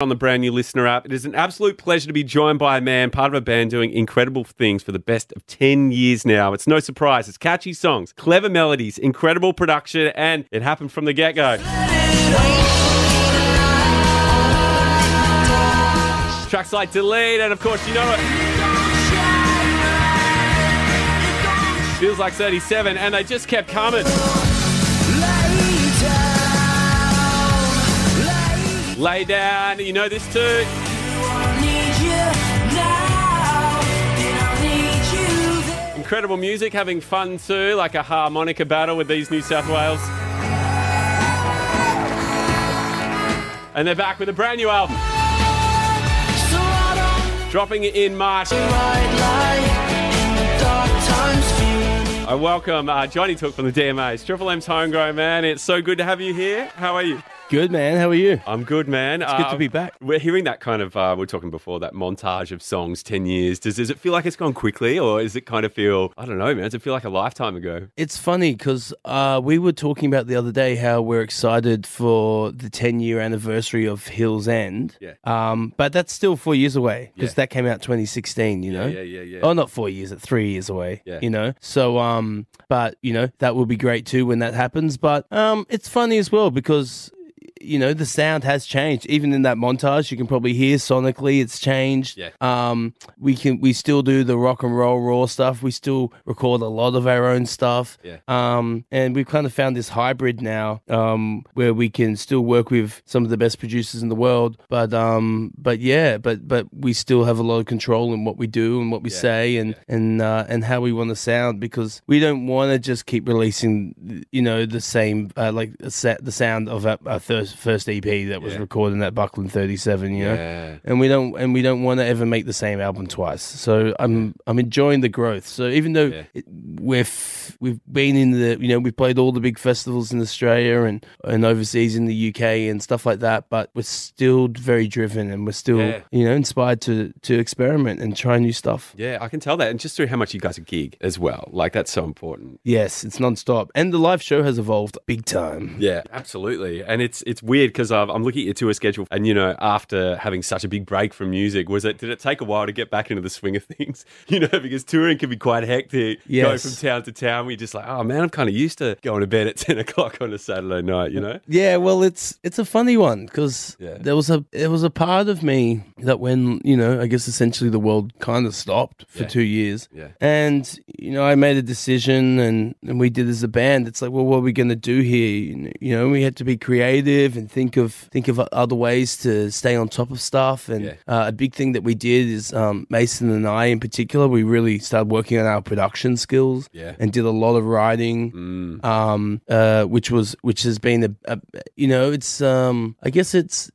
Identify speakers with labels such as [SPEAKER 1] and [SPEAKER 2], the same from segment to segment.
[SPEAKER 1] on the brand new listener app. It is an absolute pleasure to be joined by a man, part of a band doing incredible things for the best of 10 years now. It's no surprise. It's catchy songs, clever melodies, incredible production, and it happened from the get-go. Tracks like Delete, and of course, you know it. Feels like 37, and they just kept coming. Lay down, you know this too. Incredible music, having fun too, like a harmonica battle with these New South Wales. And they're back with a brand new album. Dropping in March. I welcome Johnny Took from the DMA'S, Triple M's Homegrown, man. It's so good to have you here. How are you?
[SPEAKER 2] Good, man. How are you?
[SPEAKER 1] I'm good, man.
[SPEAKER 2] It's good to be back.
[SPEAKER 1] We're hearing that kind of, we were talking before, that montage of songs, 10 years. Does it feel like it's gone quickly, or does it kind of feel, I don't know, man, does it feel like a lifetime ago?
[SPEAKER 2] It's funny because we were talking about the other day how we're excited for the 10-year anniversary of Hill's End.
[SPEAKER 1] Yeah.
[SPEAKER 2] But that's still 4 years away because that came out 2016, you know?
[SPEAKER 1] Yeah.
[SPEAKER 2] Oh, not 4 years, 3 years away,
[SPEAKER 1] Yeah.
[SPEAKER 2] you know? So, but, you know, that will be great too when that happens. But it's funny as well because, you know, the sound has changed. Even in that montage, you can probably hear sonically it's changed.
[SPEAKER 1] Yeah.
[SPEAKER 2] We still do the rock and roll raw stuff. We still record a lot of our own stuff.
[SPEAKER 1] Yeah.
[SPEAKER 2] And we've kind of found this hybrid now, where we can still work with some of the best producers in the world, but we still have a lot of control in what we do and what we say and how we want to sound, because we don't want to just keep releasing, you know, the same the sound of our first EP that was recorded in that Buckland 37, you know, and we don't want to ever make the same album twice. So I'm enjoying the growth. So even though we've been in the, you know, we've played all the big festivals in Australia and overseas in the UK and stuff like that, but we're still very driven and we're still you know, inspired to experiment and try new stuff.
[SPEAKER 1] Yeah, I can tell that, and just through how much you guys gig as well. Like, that's so important.
[SPEAKER 2] Yes, it's non-stop, and the live show has evolved big time.
[SPEAKER 1] Yeah, absolutely. And it's weird because I'm looking at your tour schedule, and, you know, after having such a big break from music, did it take a while to get back into the swing of things? You know, because touring can be quite hectic.
[SPEAKER 2] Yes.
[SPEAKER 1] Going from town to town, where you're just like, oh man, I'm kind of used to going to bed at 10 o'clock on a Saturday night, you know?
[SPEAKER 2] Yeah, well, it's a funny one because there was a part of me that when, you know, I guess essentially the world kind of stopped for 2 years.
[SPEAKER 1] Yeah.
[SPEAKER 2] And, you know, I made a decision and we did as a band. It's like, well, what are we going to do here? You know, we had to be creative and think of other ways to stay on top of stuff. And a big thing that we did is Mason and I in particular, we really started working on our production skills and did a lot of writing, which has been a you know, it's I guess it's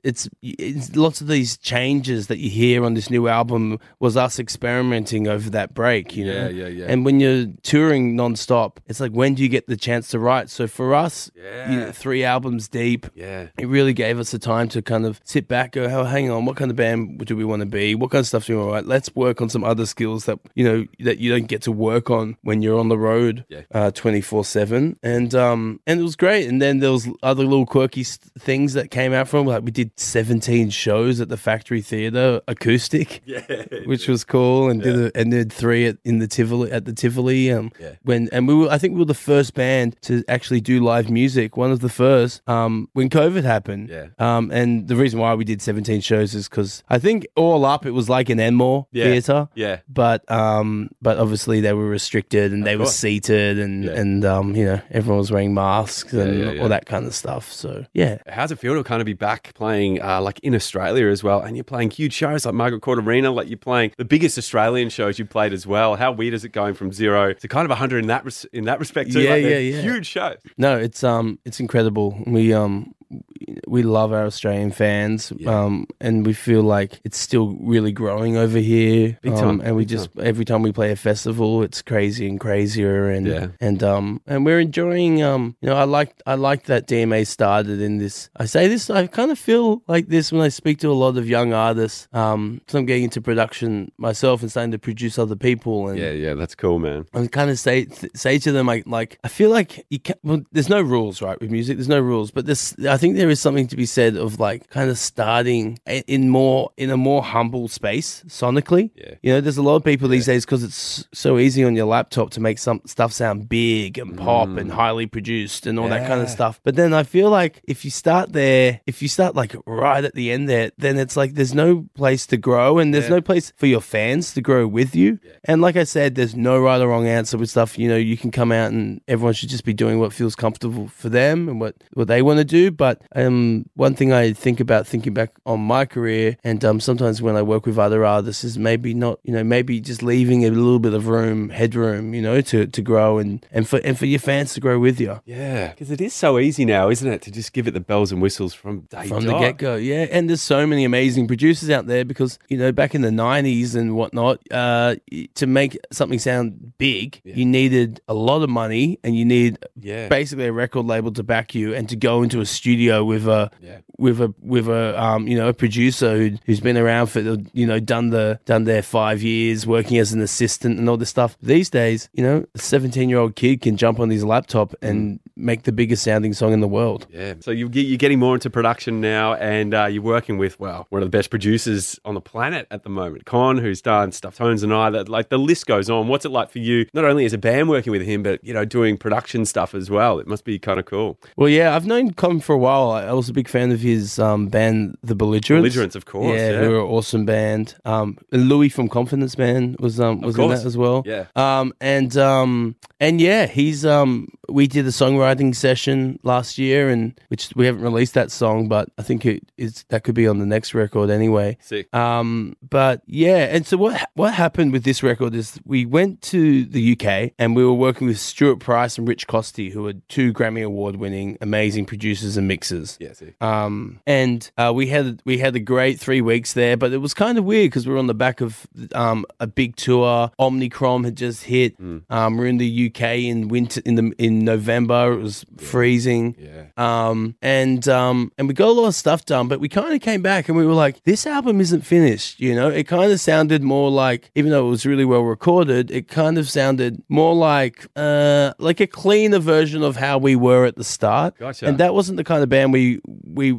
[SPEAKER 2] lots of these changes that you hear on this new album was us experimenting over that break, you know.
[SPEAKER 1] Yeah.
[SPEAKER 2] And when you're touring nonstop, it's like, when do you get the chance to write? So for us, you know, 3 albums deep, it really gave us the time to kind of sit back, go, oh, hang on, what kind of band do we want to be? What kind of stuff do we want to write? Let's work on some other skills that, you know, that you don't get to work on when you're on the road 24/7. And it was great. And then there was other little quirky things that came out from, like we did 17 shows at the Factory Theatre acoustic, which was cool, and did 3 at the Tivoli. I think we were the first band to actually do live music, one of the first, when COVID happened. And the reason why we did 17 shows is because I think all up it was like an Enmore theatre. But obviously they were restricted and they were seated and you know, everyone was wearing masks and all that kind of stuff. So
[SPEAKER 1] how's it feel to kind of be back playing like in Australia as well, and you're playing huge shows like Margaret Court Arena, like you're playing the biggest Australian shows you played as well? How weird is it going from 0 to kind of 100 in that respect too? Huge shows.
[SPEAKER 2] No, it's incredible. We love our Australian fans, and we feel like it's still really growing over here.
[SPEAKER 1] Big time.
[SPEAKER 2] And we just every time we play a festival, it's crazy and crazier, and we're enjoying. You know, I like that DMA started in this. I say this, I kind of feel like this when I speak to a lot of young artists. So I'm getting into production myself and starting to produce other people. And
[SPEAKER 1] that's cool, man.
[SPEAKER 2] I kind of say to them like I feel like you can, well, there's no rules, right, with music. There's no rules, but I think think there is something to be said of like kind of starting in a more humble space sonically.
[SPEAKER 1] Yeah.
[SPEAKER 2] You know, there's a lot of people these days because it's so easy on your laptop to make some stuff sound big and pop and highly produced and all that kind of stuff. But then I feel like if you start like right at the end there, then it's like there's no place to grow and there's no place for your fans to grow with you. Yeah. And like I said, there's no right or wrong answer with stuff. You know, you can come out and everyone should just be doing what feels comfortable for them and what they want to do. But one thing I think about thinking back on my career and sometimes when I work with other artists is maybe not, you know, maybe just leaving a little bit of headroom, you know, to grow and for your fans to grow with you.
[SPEAKER 1] Yeah, because it is so easy now, isn't it, to just give it the bells and whistles from
[SPEAKER 2] the get-go. Yeah, and there's so many amazing producers out there because, you know, back in the 90s and whatnot, to make something sound big, you needed a lot of money and you need basically a record label to back you and to go into a studio with a you know, a producer who's been around for, you know, done their 5 years working as an assistant and all this stuff. These days, you know, a 17-year-old kid can jump on his laptop and make the biggest sounding song in the world. Yeah.
[SPEAKER 1] So you're getting more into production now and you're working with, well, one of the best producers on the planet at the moment, Con, who's done Stuff Tones and I, that like the list goes on. What's it like for you, not only as a band working with him, but, you know, doing production stuff as well? It must be kind of cool.
[SPEAKER 2] Well, yeah, I've known Con for a while. I was a big fan of his band, The Belligerents.
[SPEAKER 1] Belligerents, of course.
[SPEAKER 2] Yeah, who are an awesome band. Louis from Confidence Man was in that as well.
[SPEAKER 1] Yeah.
[SPEAKER 2] And yeah, he's we did a songwriting session last year, and which we haven't released that song, but I think that could be on the next record anyway.
[SPEAKER 1] Sick.
[SPEAKER 2] But yeah, and so what happened with this record is we went to the UK and we were working with Stuart Price and Rich Costy, who are 2 Grammy Award winning amazing producers and mixers.
[SPEAKER 1] Yeah, sick.
[SPEAKER 2] And we had a great 3 weeks there, but it was kind of weird because we were on the back of a big tour. Omnicrom had just hit. We're in the UK in winter in November. It was freezing.
[SPEAKER 1] Yeah.
[SPEAKER 2] And we got a lot of stuff done, but we kind of came back and we were like, this album isn't finished. You know, it kind of sounded more like, even though it was really well recorded, it kind of sounded more like a cleaner version of how we were at the start.
[SPEAKER 1] Gotcha.
[SPEAKER 2] And that wasn't the kind of band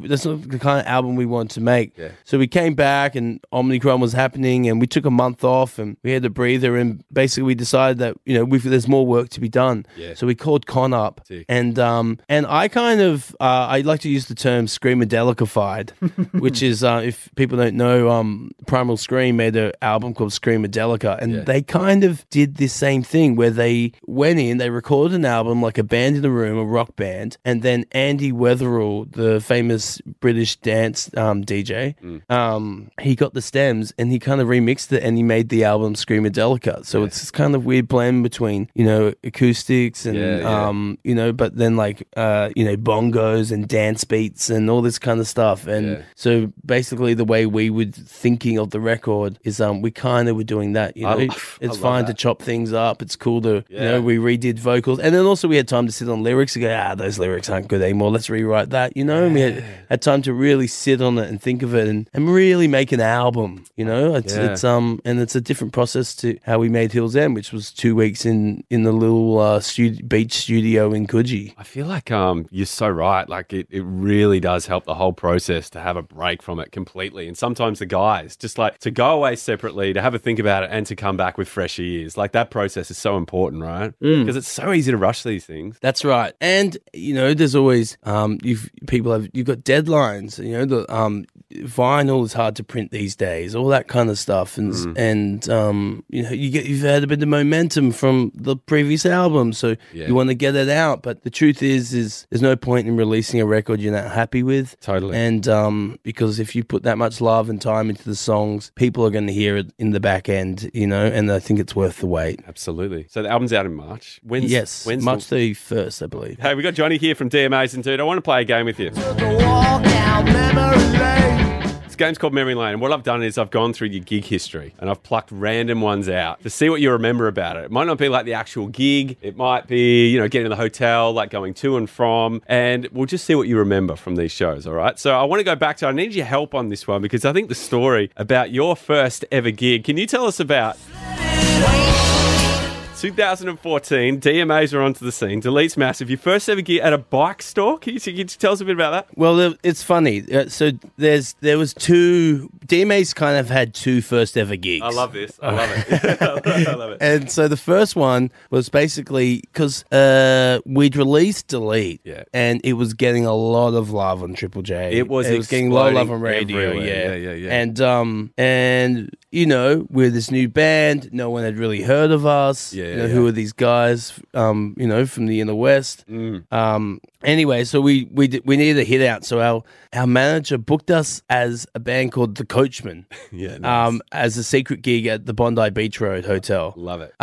[SPEAKER 2] that's not the kind of album we wanted to make.
[SPEAKER 1] Yeah.
[SPEAKER 2] So we came back and Omnicron was happening and we took a month off and we had a breather and basically we decided that, you know, there's more work to be done.
[SPEAKER 1] Yeah.
[SPEAKER 2] So we called Con up.
[SPEAKER 1] Sick.
[SPEAKER 2] And I kind of I like to use the term screamadelicified, which is if people don't know, Primal Scream made an album called Screamadelica, and they kind of did this same thing where they went in, they recorded an album like a band in a room, a rock band, and then Andy Weatherall, the famous British dance DJ, he got the stems and he kind of remixed it and he made the album Screamadelica. So it's this kind of weird blend between, you know, acoustics and you know, but then like you know, bongos and dance beats and all this kind of stuff. And so basically the way we were thinking of the record is we kind of were doing that, you know. It's fine to chop things up. It's cool to, you know, we redid vocals. And then also we had time to sit on lyrics and go, those lyrics aren't good anymore. Let's rewrite that, you know. And we had time to really sit on it and think of it and really make an album, you know. It's and it's a different process to how we made Hills End, which was 2 weeks in the little beach studio in Coogee.
[SPEAKER 1] I feel like you're so right. Like it really does help the whole process to have a break from it completely. And sometimes the guys just like to go away separately, to have a think about it and to come back with fresh ears. Like that process is so important, right? Because it's so easy to rush these things.
[SPEAKER 2] That's right. And, you know, there's always, you've got deadlines, you know, the vinyl is hard to print these days, all that kind of stuff. And you know, you've had a bit of momentum from the previous album, so you want to get it out. But the truth is there's no point in releasing a record you're not happy with.
[SPEAKER 1] Totally.
[SPEAKER 2] And because if you put that much love and time into the songs, people are going to hear it in the back end, you know, and I think it's worth the wait.
[SPEAKER 1] Absolutely. So the album's out in March. When's
[SPEAKER 2] March 31st, I believe.
[SPEAKER 1] Hey, we got Johnny here from DMA'S, and dude, I want to play a game with you. This game's called Memory Lane, and what I've done is I've gone through your gig history and I've plucked random ones out to see what you remember about it. It might not be like the actual gig, it might be, you know, getting to the hotel, like going to and from, and we'll just see what you remember from these shows, all right? So I want to go back to, I need your help on this one because I think the story about your first ever gig, can you tell us about? 2014, DMA'S are onto the scene. Delete's massive. Your first ever gig at a bike store. Can you tell us a bit about that?
[SPEAKER 2] Well, it's funny. So there was two. DMA'S kind of had two first ever gigs.
[SPEAKER 1] I love this. I love it. I love it.
[SPEAKER 2] And so the first one was basically because we'd released Delete, and it was getting a lot of love on Triple J.
[SPEAKER 1] It was
[SPEAKER 2] getting a lot of love on radio.
[SPEAKER 1] Yeah.
[SPEAKER 2] And you know, we're this new band. No one had really heard of us. Who are these guys? You know, from the inner west. Anyway, so we needed a hit out. So our manager booked us as a band called The Coachman.
[SPEAKER 1] Nice.
[SPEAKER 2] As a secret gig at the Bondi Beach Road Hotel.
[SPEAKER 1] Love it.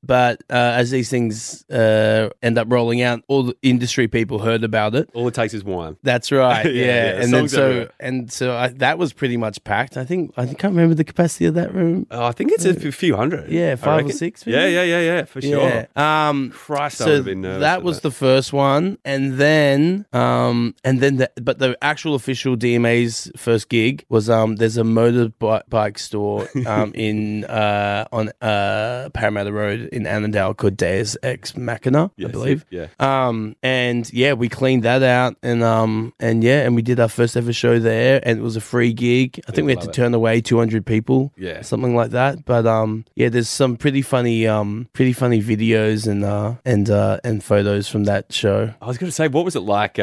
[SPEAKER 2] But as these things end up rolling out, all the industry people heard about it.
[SPEAKER 1] All it takes is one.
[SPEAKER 2] That's right. And then
[SPEAKER 1] everywhere.
[SPEAKER 2] that was pretty much packed. I can't remember the capacity of that room.
[SPEAKER 1] Oh, I think it's a few hundred.
[SPEAKER 2] Yeah, 5 or 6. Maybe?
[SPEAKER 1] Yeah, for sure. Christ, I would have been nervous.
[SPEAKER 2] That was the first one, and then but the actual official DMA's first gig was there's a motorbike store on Parramatta Road in Annandale called Deus Ex Machina, I believe. And we cleaned that out, and we did our first ever show there, and it was a free gig. I think we had to turn away 200 people, something like that. But there's some pretty funny videos and photos from that show.
[SPEAKER 1] I was going to say, what was it like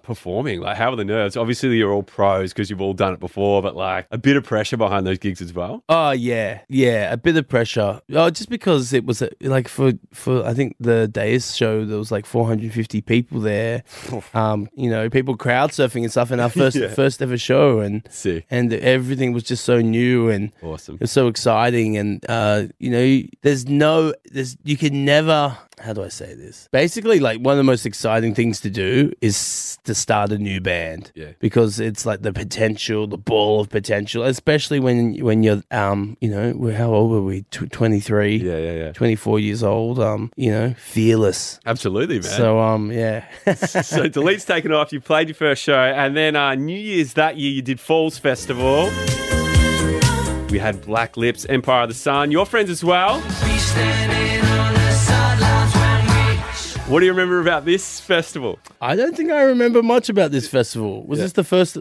[SPEAKER 1] performing? Like, how were the nerves? Obviously, you're all pros because you've all done it before, but like a bit of pressure behind those gigs as well.
[SPEAKER 2] Oh yeah, a bit of pressure. Oh, just because it was like for I think the Deus show, there was like 450 people there. You know, people crowd surfing and stuff in our first ever show, and
[SPEAKER 1] sick.
[SPEAKER 2] And everything was just so new and
[SPEAKER 1] awesome.
[SPEAKER 2] It was so exciting, and you know, you can never. How do I say this? Basically, like one of the most exciting things to do is to start a new band. Because it's like the potential, the ball of potential, especially when you're, you know, how old were we? 23. 24 years old. You know, fearless.
[SPEAKER 1] Absolutely, man.
[SPEAKER 2] So,
[SPEAKER 1] So Delete's taken off. You played your first show, and then New Year's that year you did Falls Festival. We had Black Lips, Empire of the Sun. Your friends as well. What do you remember about this festival?
[SPEAKER 2] I don't think I remember much about this festival. Was this the first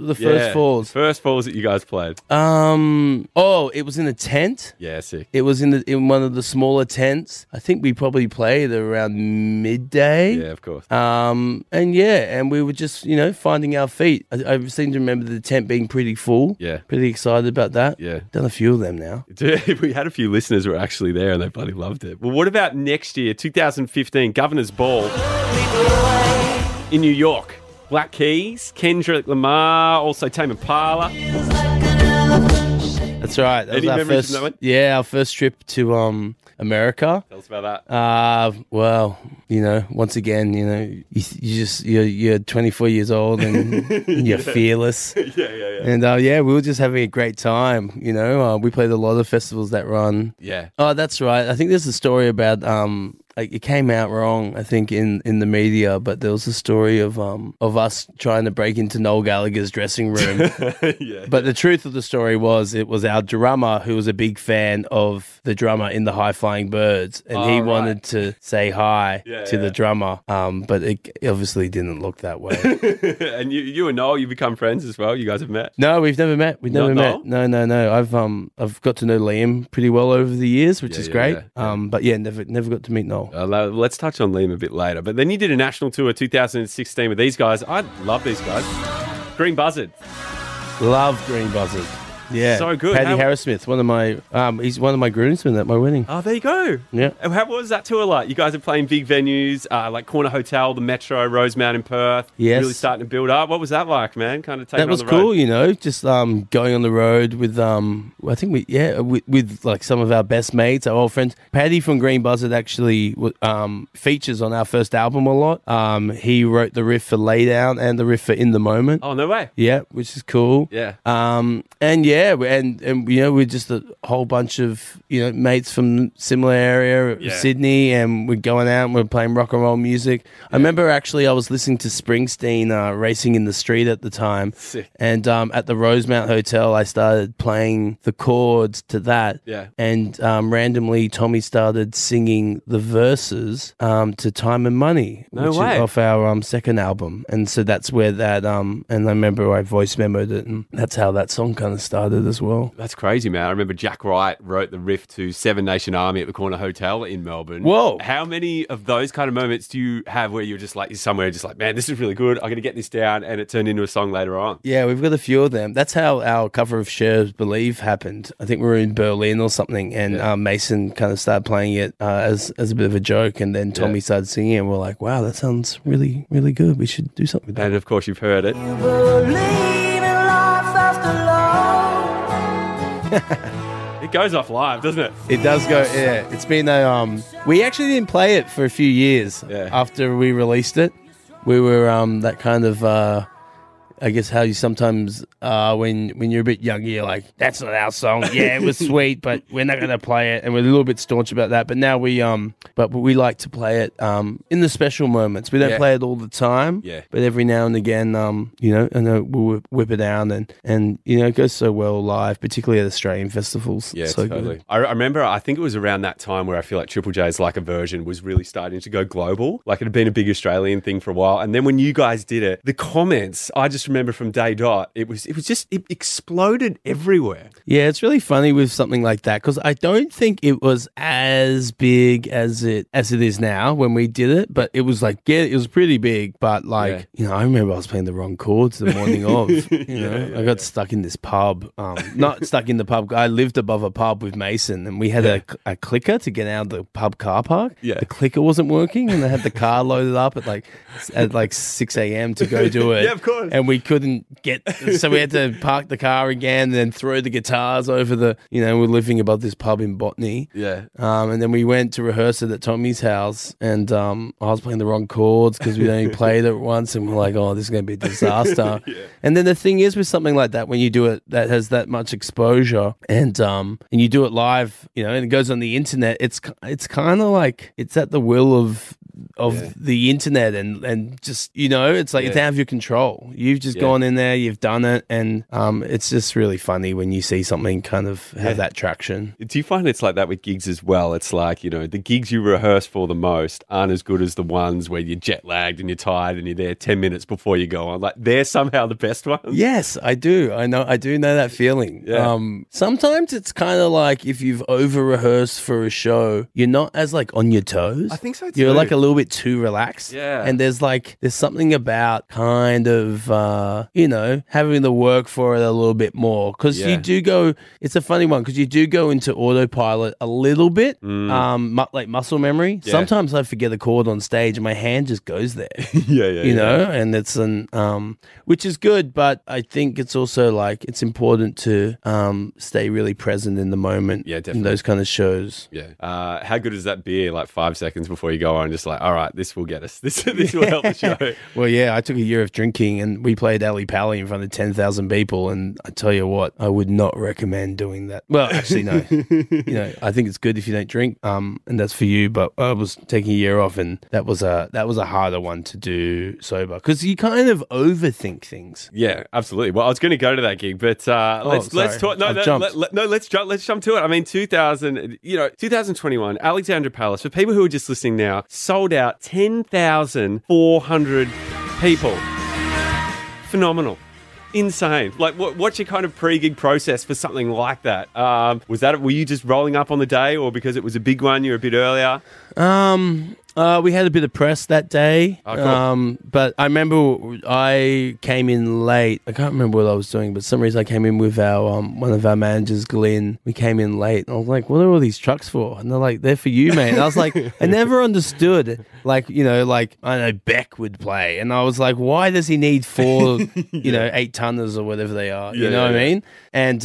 [SPEAKER 2] Falls?
[SPEAKER 1] First Falls that you guys played.
[SPEAKER 2] It was in a tent.
[SPEAKER 1] Yeah, sick.
[SPEAKER 2] It was in one of the smaller tents. I think we probably played around midday.
[SPEAKER 1] Yeah, of course.
[SPEAKER 2] And we were just, you know, finding our feet. I seem to remember the tent being pretty full.
[SPEAKER 1] Yeah.
[SPEAKER 2] Pretty excited about that.
[SPEAKER 1] Yeah.
[SPEAKER 2] Done a few of them now.
[SPEAKER 1] We had a few listeners who were actually there and they bloody loved it. Well, what about next year, 2015, Governor's Ball in New York? Black Keys, Kendrick Lamar, also Tame Impala.
[SPEAKER 2] That's right. That
[SPEAKER 1] Any
[SPEAKER 2] was our
[SPEAKER 1] memories
[SPEAKER 2] first,
[SPEAKER 1] from that one?
[SPEAKER 2] Yeah, our first trip to America.
[SPEAKER 1] Tell us about that.
[SPEAKER 2] Well, you know, once again, you know, you're 24 years old and you're fearless. And we were just having a great time. You know, we played a lot of festivals that run.
[SPEAKER 1] Yeah.
[SPEAKER 2] Oh, that's right. I think there's a story about like it came out wrong, I think, in the media, but there was a story of us trying to break into Noel Gallagher's dressing room. But the truth of the story was it was our drummer who was a big fan of the drummer in the High Flying Birds, and he wanted to say hi to the drummer, but it obviously didn't look that way.
[SPEAKER 1] And you and Noel, you become friends as well? You guys have met?
[SPEAKER 2] No, we've never met. We've never met.
[SPEAKER 1] Noel?
[SPEAKER 2] No. I've got to know Liam pretty well over the years, which is great. But never got to meet Noel.
[SPEAKER 1] Let's touch on Liam a bit later. But then you did a national tour 2016 with these guys. I love these guys. Green Buzzard.
[SPEAKER 2] Love Green Buzzard. Yeah,
[SPEAKER 1] so good.
[SPEAKER 2] Paddy Harrismith, he's one of my groomsmen at my wedding.
[SPEAKER 1] Oh, there you go.
[SPEAKER 2] Yeah.
[SPEAKER 1] And what was that tour like? You guys are playing big venues, like Corner Hotel, the Metro, Rosemount in Perth.
[SPEAKER 2] Yes.
[SPEAKER 1] Really starting to build up. What was that like, man? Kind of taking
[SPEAKER 2] that was
[SPEAKER 1] on the road.
[SPEAKER 2] cool, you know, just going on the road with I think with like some of our best mates, our old friends. Paddy from Green Buzzard actually features on our first album a lot. He wrote the riff for Lay Down and the riff for In the Moment.
[SPEAKER 1] Oh, no way.
[SPEAKER 2] Yeah, which is cool.
[SPEAKER 1] Yeah.
[SPEAKER 2] And Yeah, and you know, we're just a whole bunch of, you know, mates from similar area of Sydney, and we're going out and we're playing rock and roll music. I remember actually I was listening to Springsteen, Racing in the Street at the time.
[SPEAKER 1] Sick.
[SPEAKER 2] And at the Rosemount Hotel I started playing the chords to that.
[SPEAKER 1] Yeah.
[SPEAKER 2] And randomly Tommy started singing the verses to Time and Money,
[SPEAKER 1] No
[SPEAKER 2] which
[SPEAKER 1] way.
[SPEAKER 2] is off our second album. And so that's where that and I remember I voice memoed it, and that's how that song kind of started as well.
[SPEAKER 1] That's crazy, man. I remember Jack Wright wrote the riff to Seven Nation Army at the Corner Hotel in Melbourne.
[SPEAKER 2] Whoa.
[SPEAKER 1] How many of those kind of moments do you have where you're just like, you're somewhere just like, man, this is really good, I'm going to get this down, and it turned into a song later on?
[SPEAKER 2] Yeah, we've got a few of them. That's how our cover of Cher's Believe happened. I think we were in Berlin or something, and Mason kind of started playing it as a bit of a joke, and then Tommy started singing it, and we're like, wow, that sounds really, really good. We should do something with that.
[SPEAKER 1] And of course, you've heard it.
[SPEAKER 3] You believe in life after love.
[SPEAKER 1] It goes off live, doesn't it?
[SPEAKER 2] It does go, yeah. It's been a, we actually didn't play it for a few years after we released it. We were that kind of, I guess how you sometimes, when you're a bit younger, you're like, that's not our song. Yeah, it was sweet, but we're not going to play it. And we're a little bit staunch about that. But now we like to play it in the special moments. We don't play it all the time.
[SPEAKER 1] Yeah.
[SPEAKER 2] But every now and again, you know, and we'll whip it down, and you know, it goes so well live, particularly at Australian festivals.
[SPEAKER 1] Yeah,
[SPEAKER 2] so
[SPEAKER 1] totally.
[SPEAKER 2] good.
[SPEAKER 1] I remember, I think it was around that time where I feel like Triple J's Like a Version was really starting to go global. Like it had been a big Australian thing for a while. And then when you guys did it, the comments, I just remember from day dot, it exploded everywhere.
[SPEAKER 2] Yeah, it's really funny with something like that, because I don't think it was as big as it is now when we did it, but it was like, it was pretty big. But like, you know, I remember I was playing the wrong chords the morning of. You know, I got stuck in this pub. Not stuck in the pub. I lived above a pub with Mason, and we had a clicker to get out of the pub car park.
[SPEAKER 1] Yeah.
[SPEAKER 2] The clicker wasn't working, and I had the car loaded up at like 6 a.m. to go do it.
[SPEAKER 1] Yeah, of course.
[SPEAKER 2] And we couldn't so we had to park the car again, and then throw the guitars over the, you know, we're living above this pub in Botany.
[SPEAKER 1] Yeah.
[SPEAKER 2] And then we went to rehearse it at Tommy's house, and I was playing the wrong chords because we'd only played it once, and we're like, oh, this is going to be a disaster. And then the thing is with something like that, when you do it that has that much exposure, and you do it live, you know, and it goes on the internet, it's kind of like it's at the will of the internet, and just, you know, it's like it's out of your control. You've just gone in there, you've done it, and it's just really funny when you see something kind of have that traction.
[SPEAKER 1] Do you find it's like that with gigs as well? It's like, you know, the gigs you rehearse for the most aren't as good as the ones where you're jet lagged and you're tired and you're there 10 minutes before you go on. Like, they're somehow the best ones.
[SPEAKER 2] Yes, I do. I do know that feeling.
[SPEAKER 1] Yeah.
[SPEAKER 2] Sometimes it's kind of like if you've over rehearsed for a show, you're not as like on your toes.
[SPEAKER 1] I think so too.
[SPEAKER 2] You're like a little bit too relaxed.
[SPEAKER 1] Yeah.
[SPEAKER 2] And there's something about kind of, you know, having to work for it a little bit more, because you do go, it's a funny one, because you do go into autopilot a little bit, like muscle memory. Yeah. Sometimes I forget a chord on stage and my hand just goes there. You know, and it's which is good, but I think it's also like, it's important to stay really present in the moment.
[SPEAKER 1] Yeah, definitely.
[SPEAKER 2] In those kind of shows.
[SPEAKER 1] Yeah. How good is that beer? Like 5 seconds before you go on, just like, all right, this will get us. This will help the show.
[SPEAKER 2] Well, yeah, I took a year of drinking, and we played Ali Pally in front of 10,000 people, and I tell you what, I would not recommend doing that. Well, actually, no. You know, I think it's good if you don't drink, and that's for you. But I was taking a year off, and that was a harder one to do sober, because you kind of overthink things.
[SPEAKER 1] Yeah, absolutely. Well, I was going to go to that gig, but let's talk. No, let's jump to it. I mean, 2021, Alexandra Palace. For people who are just listening now, sold out 10,400 people. Phenomenal. Insane. Like, what's your kind of pre-gig process for something like that? Were you just rolling up on the day, or because it was a big one, you're a bit earlier?
[SPEAKER 2] We had a bit of press that day,
[SPEAKER 1] cool.
[SPEAKER 2] But I remember I came in late. I can't remember what I was doing, but for some reason I came in with our one of our managers, Glenn. We came in late, and I was like, "What are all these trucks for?" And they're like, "They're for you, man." And I was like, I never understood. Like, you know, like I know Beck would play, and I was like, why does he need 4, you know, 8-tonners or whatever they are? You know what I mean? And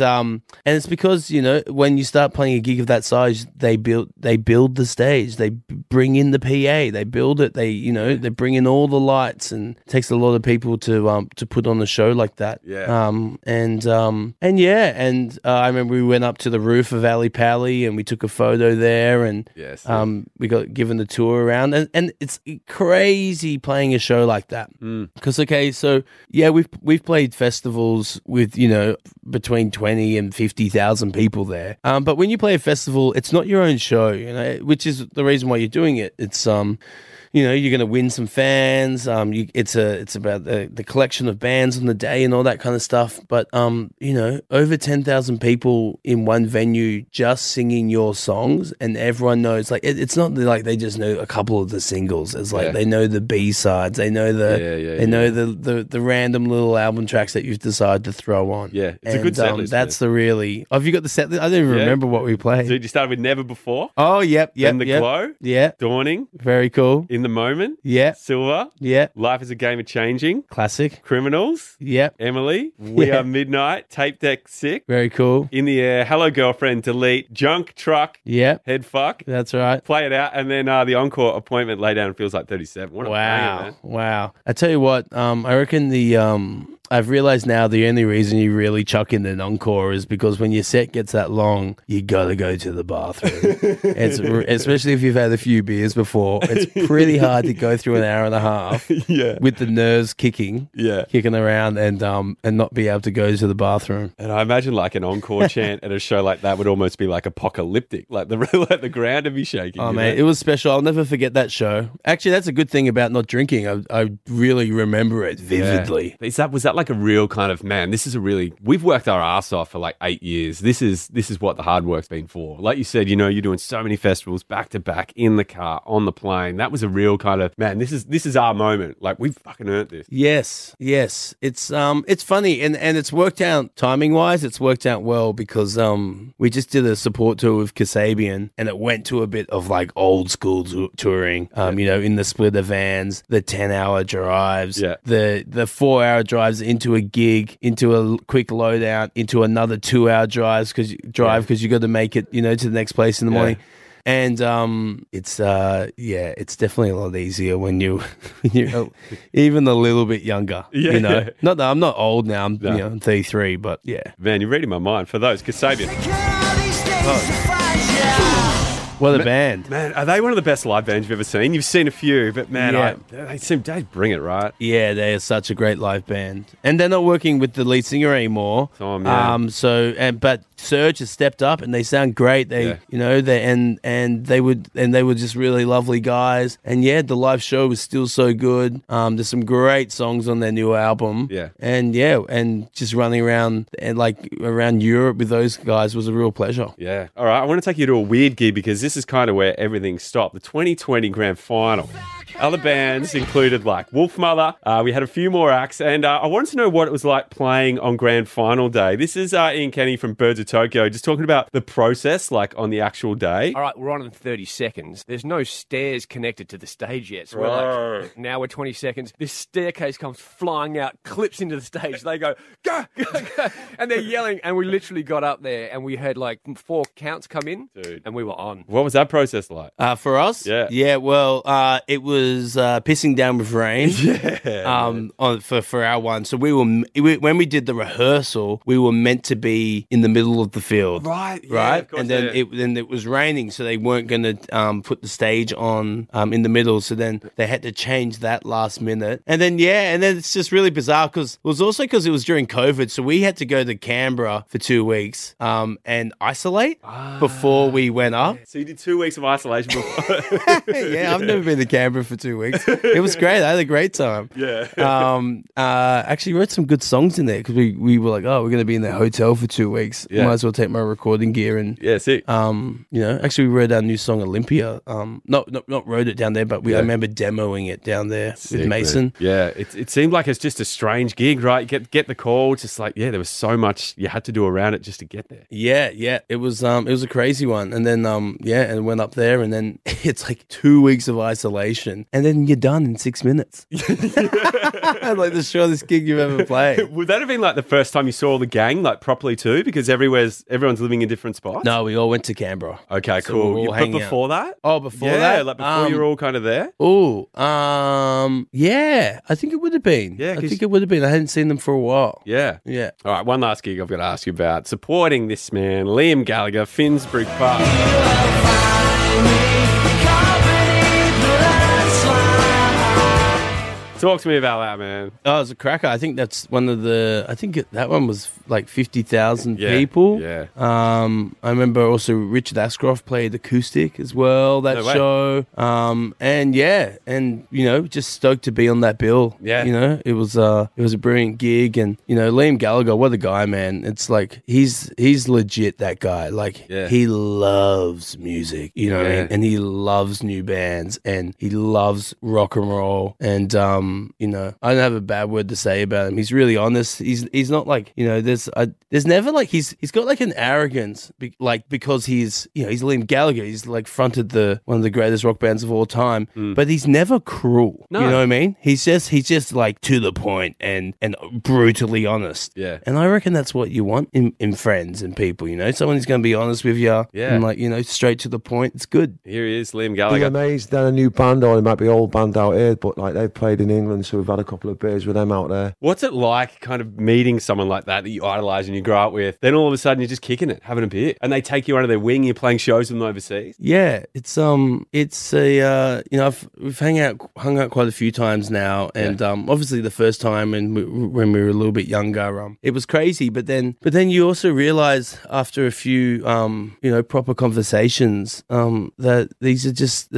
[SPEAKER 2] it's because, you know, when you start playing a gig of that size, they build the stage, they bring in the PA, PA. They build it. They bring in all the lights, and it takes a lot of people to put on a show like that.
[SPEAKER 1] Yeah.
[SPEAKER 2] I remember we went up to the roof of Ali Pali and we took a photo there, and
[SPEAKER 1] Yes.
[SPEAKER 2] we got given the tour around, and it's crazy playing a show like that. Because we've played festivals with between 20 and 50,000 people there. But when you play a festival, it's not your own show, which is the reason why you're doing it. It's you're going to win some fans. It's about the collection of bands on the day and all that kind of stuff. But over 10,000 people in one venue just singing your songs, and everyone knows. Like it's not like they just know a couple of the singles. It's like they know the B-sides. They know the random little album tracks that you've decided to throw on.
[SPEAKER 1] Yeah, it's a good set list.
[SPEAKER 2] That's the really. Have you got the set list? I don't even remember what we played.
[SPEAKER 1] So you started with Never Before.
[SPEAKER 2] Oh, yep.
[SPEAKER 1] Then The Glow.
[SPEAKER 2] Yeah.
[SPEAKER 1] Dawning.
[SPEAKER 2] Very cool.
[SPEAKER 1] In the Moment.
[SPEAKER 2] Yeah.
[SPEAKER 1] Silver.
[SPEAKER 2] Yeah.
[SPEAKER 1] Life is a Game of Changing.
[SPEAKER 2] Classic.
[SPEAKER 1] Criminals.
[SPEAKER 2] Yep.
[SPEAKER 1] Emily. We Are Midnight. Tape Deck Sick.
[SPEAKER 2] Very cool.
[SPEAKER 1] In the Air. Hello Girlfriend. Delete. Junk Truck.
[SPEAKER 2] Yep.
[SPEAKER 1] Head Fuck.
[SPEAKER 2] That's right.
[SPEAKER 1] Play It Out. And then the encore Appointment. Lay Down Feels Like 37. What a banger, man.
[SPEAKER 2] Wow. I tell you what, I reckon I've realized now the only reason you really chuck in an encore is because when your set gets that long, you gotta go to the bathroom. Especially if you've had a few beers before. It's pretty hard to go through an hour and a half with the nerves kicking around and not be able to go to the bathroom.
[SPEAKER 1] And I imagine like an encore chant at a show like that would almost be like apocalyptic, like the ground would be shaking.
[SPEAKER 2] Oh man, it was special. I'll never forget that show. Actually, that's a good thing about not drinking. I really remember it vividly.
[SPEAKER 1] Yeah. Was that like a real kind of, man, we've worked our ass off for like 8 years. This is what the hard work's been for. Like you said, you're doing so many festivals back to back, in the car, on the plane. That was a real kind of, man, this is our moment. Like we've fucking earned this.
[SPEAKER 2] Yes. It's funny and it's worked out timing wise. It's worked out well because we just did a support tour with Kasabian and it went to a bit of like old school touring. In the splitter vans, the 10-hour drives, the 4-hour drives into a gig, into a quick loadout, into another 2-hour drive because you got to make it, to the next place in the morning. And it's definitely a lot easier when you're even a little bit younger. Not that I'm not old now. I'm 33, but yeah.
[SPEAKER 1] Man, you're reading my mind for those Kasabian.
[SPEAKER 2] What a band.
[SPEAKER 1] Man, are they one of the best live bands you've ever seen? You've seen a few, but man, they bring it, right?
[SPEAKER 2] Yeah, they are such a great live band. And they're not working with the lead singer anymore. But Serge has stepped up and they sound great. They they were just really lovely guys. And the live show was still so good. There's some great songs on their new album.
[SPEAKER 1] Yeah.
[SPEAKER 2] And just running around around Europe with those guys was a real pleasure.
[SPEAKER 1] Yeah. All right, I want to take you to a weird gig because this is kind of where everything stopped. The 2020 Grand Final. Other bands included like Wolfmother. We had a few more acts, and I wanted to know what it was like playing on Grand Final day. This is Ian Kenny from Birds of Tokyo, just talking about the process, like on the actual day.
[SPEAKER 4] All right, we're on in 30 seconds. There's no stairs connected to the stage yet. So now we're 20 seconds. This staircase comes flying out, clips into the stage. They go, go, go, go. And they're yelling. And we literally got up there and we heard like 4 counts come in.
[SPEAKER 1] Dude.
[SPEAKER 4] And we were on.
[SPEAKER 1] What was that process like?
[SPEAKER 2] For us?
[SPEAKER 1] Yeah.
[SPEAKER 2] Yeah, well, it was pissing down with rain. For our one. So when we did the rehearsal, we were meant to be in the middle of the field.
[SPEAKER 1] Right. Yeah,
[SPEAKER 2] right.
[SPEAKER 1] Of course,
[SPEAKER 2] and then it was raining, so they weren't going to put the stage on in the middle. So then they had to change that last minute. And then it's just really bizarre because it was during COVID, so we had to go to Canberra for 2 weeks and isolate before we went up.
[SPEAKER 1] So you did 2 weeks of isolation before.
[SPEAKER 2] Yeah, I've never been to Canberra for 2 weeks. It was great. I had a great time.
[SPEAKER 1] Yeah.
[SPEAKER 2] Actually wrote some good songs in there because we were like, we're going to be in the hotel for 2 weeks.
[SPEAKER 1] Yeah.
[SPEAKER 2] Might as well take my recording gear and
[SPEAKER 1] sick.
[SPEAKER 2] Actually we wrote our new song Olympia. Not wrote it down there, but I remember demoing it down there with Mason.
[SPEAKER 1] Man. Yeah, it seemed like it's just a strange gig, right? You get the call, just like there was so much you had to do around it just to get there.
[SPEAKER 2] Yeah. It was a crazy one, and then and went up there, and then it's like 2 weeks of isolation. session, and then you're done in 6 minutes. Like the shortest gig you've ever played.
[SPEAKER 1] Would that have been like the first time you saw the gang like properly too? Because everyone's living in different spots.
[SPEAKER 2] No, we all went to Canberra.
[SPEAKER 1] Okay,
[SPEAKER 2] So
[SPEAKER 1] cool.
[SPEAKER 2] we were all
[SPEAKER 1] But
[SPEAKER 2] hanging
[SPEAKER 1] before that?
[SPEAKER 2] Oh, before
[SPEAKER 1] Yeah,
[SPEAKER 2] that?
[SPEAKER 1] like before you were all kind of there?
[SPEAKER 2] Oh, yeah, I think it would have been.
[SPEAKER 1] Yeah,
[SPEAKER 2] I think it would have been. I hadn't seen them for a while.
[SPEAKER 1] Yeah.
[SPEAKER 2] Yeah.
[SPEAKER 1] All right, one last gig I've got to ask you about. Supporting this man, Liam Gallagher, Finsbury Park. Talk to me about that, man.
[SPEAKER 2] Oh, it was a cracker. I think that's one of the. That one was like 50,000 people.
[SPEAKER 1] Yeah.
[SPEAKER 2] I remember also Richard Ashcroft played acoustic as well that
[SPEAKER 1] No way.
[SPEAKER 2] show. And just stoked to be on that bill.
[SPEAKER 1] Yeah.
[SPEAKER 2] It was a brilliant gig, and Liam Gallagher, what a guy, man. It's like he's legit that guy. Like he loves music, what I mean? And he loves new bands, and he loves rock and roll, and I don't have a bad word to say about him. He's really honest. He's not like, there's never like, he's got like an arrogance, because he's Liam Gallagher. He's like fronted one of the greatest rock bands of all time, but he's never cruel.
[SPEAKER 1] No.
[SPEAKER 2] You know what I mean? He's just like to the point and brutally honest.
[SPEAKER 1] Yeah.
[SPEAKER 2] And I reckon that's what you want in friends and people, someone who's going to be honest with you.
[SPEAKER 1] Yeah.
[SPEAKER 2] And like, straight to the point. It's good.
[SPEAKER 1] Here he is, Liam Gallagher.
[SPEAKER 5] DMA'S, they're a new band, or they might be old band out here, but like they've played in England, so we've had a couple of beers with them out there.
[SPEAKER 1] What's it like kind of meeting someone like that you idolise and you grow up with, then all of a sudden you're just kicking it, having a beer, and they take you under their wing, you're playing shows with them overseas?
[SPEAKER 2] Yeah, we've hung out quite a few times now, and obviously the first time when we were a little bit younger, it was crazy, but then you also realise after a few proper conversations that these are just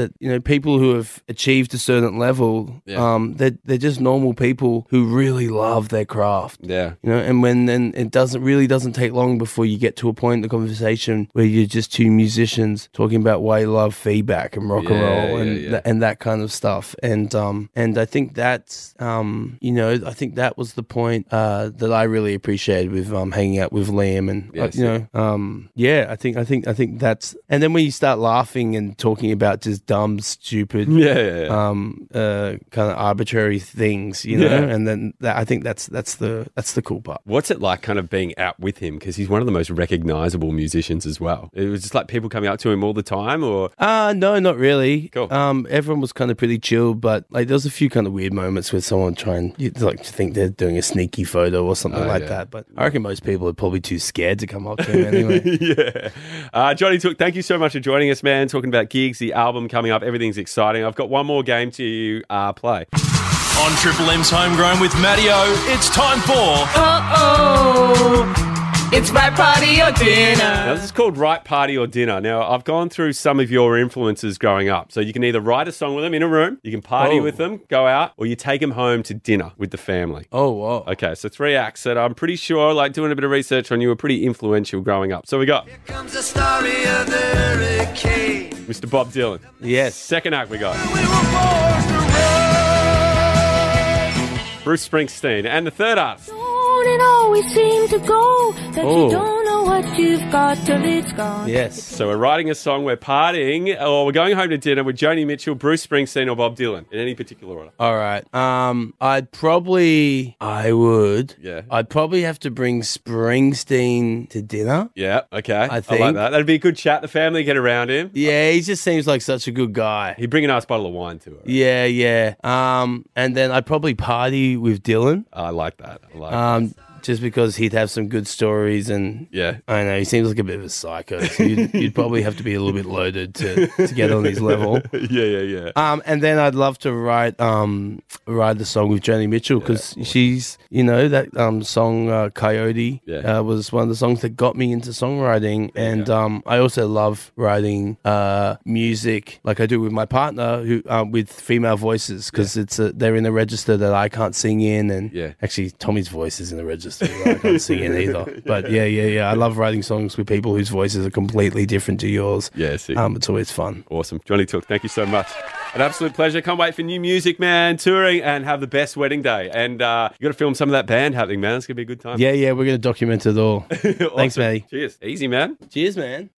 [SPEAKER 2] people who have achieved a certain level. They're just normal people who really love their craft.
[SPEAKER 1] Yeah.
[SPEAKER 2] And it doesn't take long before you get to a point in the conversation where you're just two musicians talking about why you love feedback and rock and roll and that kind of stuff. And I think that's I think that was the point that I really appreciated with hanging out with Liam, and I think that's, and then when you start laughing and talking about just dumb, stupid, kind of arbitrary things, and then I think that's the cool part.
[SPEAKER 1] What's it like kind of being out with him? Because he's one of the most recognisable musicians as well. It was just like people coming up to him all the time, or?
[SPEAKER 2] No, not really.
[SPEAKER 1] Cool.
[SPEAKER 2] Everyone was kind of pretty chill, but like there was a few kind of weird moments where someone you'd like to think they're doing a sneaky photo or something like that. But I reckon most people are probably too scared to come up to him anyway.
[SPEAKER 1] Johnny Took, thank you so much for joining us, man. Talking about gigs, the album coming up, everything's exciting. I've got one more game to play.
[SPEAKER 6] On Triple M's Homegrown with Matty O, it's time for...
[SPEAKER 3] It's right party or dinner.
[SPEAKER 1] Now, this is called Right Party or Dinner. Now, I've gone through some of your influences growing up. So you can either write a song with them in a room, you can party with them, go out, or you take them home to dinner with the family.
[SPEAKER 2] Oh, wow.
[SPEAKER 1] Okay, so 3 acts that I'm pretty sure, like doing a bit of research on you, were pretty influential growing up. So we got...
[SPEAKER 3] Here comes the story of the hurricane.
[SPEAKER 1] Mr. Bob Dylan.
[SPEAKER 2] Yes.
[SPEAKER 1] Second act we got
[SPEAKER 3] We were born to run.
[SPEAKER 1] Bruce Springsteen. And the third act...
[SPEAKER 7] Don't it always seem to go that you don't know what you've got till it's gone?
[SPEAKER 2] Yes.
[SPEAKER 1] So we're writing a song, we're partying, or we're going home to dinner with Joni Mitchell, Bruce Springsteen, or Bob Dylan, in any particular order.
[SPEAKER 2] All right. I'd probably have to bring Springsteen to dinner.
[SPEAKER 1] Yeah, okay.
[SPEAKER 2] I think.
[SPEAKER 1] like that. That'd be a good chat. The family get around him.
[SPEAKER 2] Yeah, he just seems like such a good guy.
[SPEAKER 1] He'd bring a nice bottle of wine to it.
[SPEAKER 2] Yeah. And then I'd probably party with Dylan.
[SPEAKER 1] I like that. I like that.
[SPEAKER 2] Just because he'd have some good stories, and
[SPEAKER 1] Yeah.
[SPEAKER 2] I don't know, he seems like a bit of a psycho. So you'd probably have to be a little bit loaded to get on his level.
[SPEAKER 1] Yeah.
[SPEAKER 2] And then I'd love to write the song with Joni Mitchell, because she's that song Coyote was one of the songs that got me into songwriting, and I also love writing music like I do with my partner who with female voices, because they're in a register that I can't sing in, and actually Tommy's voice is in the register. I can't sing it either. But yeah. I love writing songs with people whose voices are completely different to yours.
[SPEAKER 1] Yeah, sick.
[SPEAKER 2] It's always fun.
[SPEAKER 1] Awesome. Johnny Took, thank you so much. An absolute pleasure. Can't wait for new music, man. Touring, and have the best wedding day. And you got to film some of that band happening, man. It's going to be a good time.
[SPEAKER 2] Yeah, we're going to document it all.
[SPEAKER 1] Awesome.
[SPEAKER 2] Thanks, Matty.
[SPEAKER 1] Cheers. Easy, man.
[SPEAKER 2] Cheers, man.